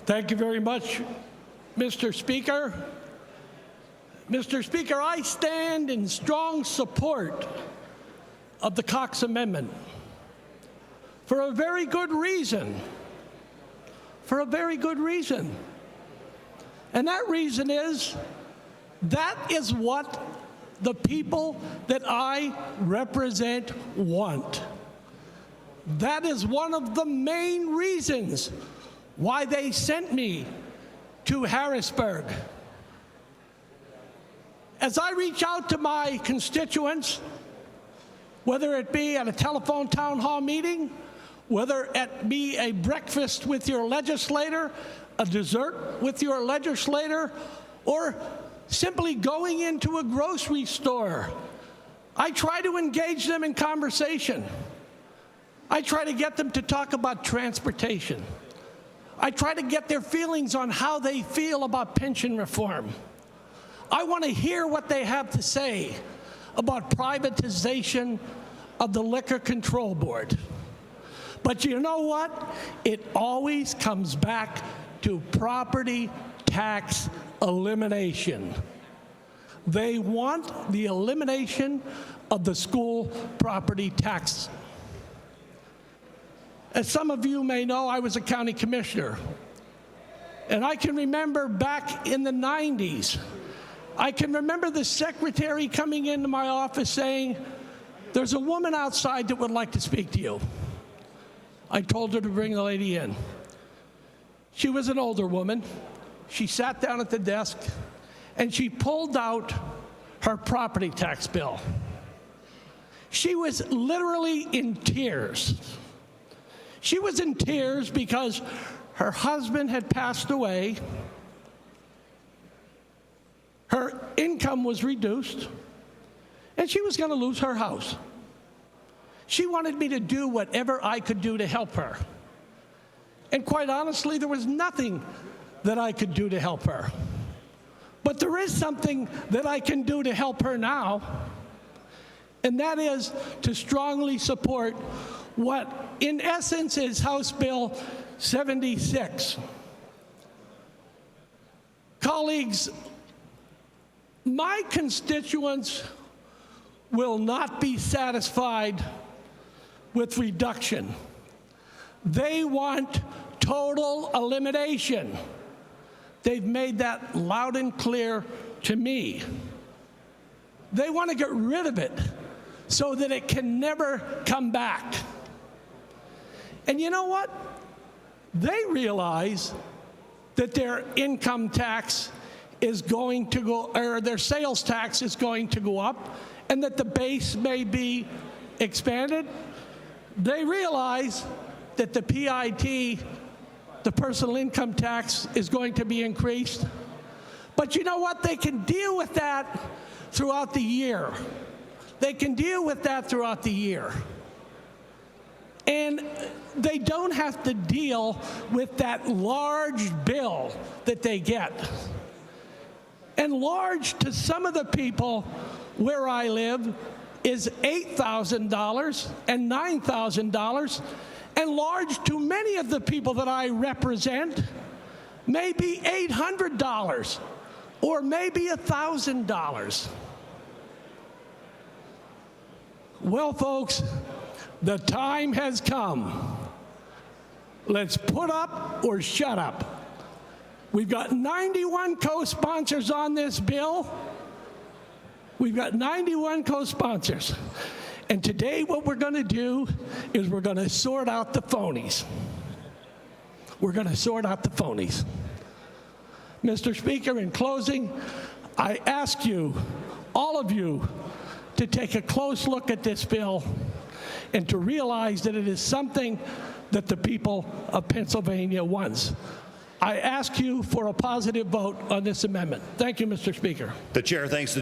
Thank you very much, Mr. Speaker. Mr. Speaker, I stand in strong support of the Cox Amendment for a very good reason. For a very good reason. And that reason is that is what the people that I represent want. That is one of the main reasons why they sent me to Harrisburg. As I reach out to my constituents, whether it be at a telephone town hall meeting, whether it be a breakfast with your legislator, a dessert with your legislator, or simply going into a grocery store, I try to engage them in conversation. I try to get them to talk about transportation. I try to get their feelings on how they feel about pension reform. I want to hear what they have to say about privatization of the Liquor Control Board. But you know what? It always comes back to property tax elimination. They want the elimination of the school property tax. As some of you may know, I was a county commissioner. And I can remember back in the 90s, I can remember the secretary coming into my office saying, "There's a woman outside that would like to speak to you." I told her to bring the lady in. She was an older woman. She sat down at the desk and she pulled out her property tax bill. She was literally in tears. She was in tears because her husband had passed away. Her income was reduced, and she was going to lose her house. She wanted me to do whatever I could do to help her. And quite honestly, there was nothing that I could do to help her. But there is something that I can do to help her now, and that is to strongly support what, in essence, is House Bill 76. Colleagues, my constituents will not be satisfied with reduction. They want total elimination. They've made that loud and clear to me. They want to get rid of it so that it can never come back. And you know what? They realize that their income tax is going to go, or their sales tax is going to go up, and that the base may be expanded. They realize that the PIT, the personal income tax, is going to be increased. But you know what? They can deal with that throughout the year. They can deal with that throughout the year. And they don't have to deal with that large bill that they get. And large to some of the people where I live is $8,000 and $9,000. And large to many of the people that I represent may be $800 or maybe $1,000. Well, folks, the time has come. Let's put up or shut up. We've got 91 co-sponsors on this bill. We've got 91 co-sponsors. And today what we're going to do is we're going to sort out the phonies. We're going to sort out the phonies. Mr. Speaker, in closing, I ask you, all of you, to take a close look at this bill and to realize that it is something that the people of Pennsylvania wants. I ask you for a positive vote on this amendment. Thank you, Mr. Speaker. The chair thanks the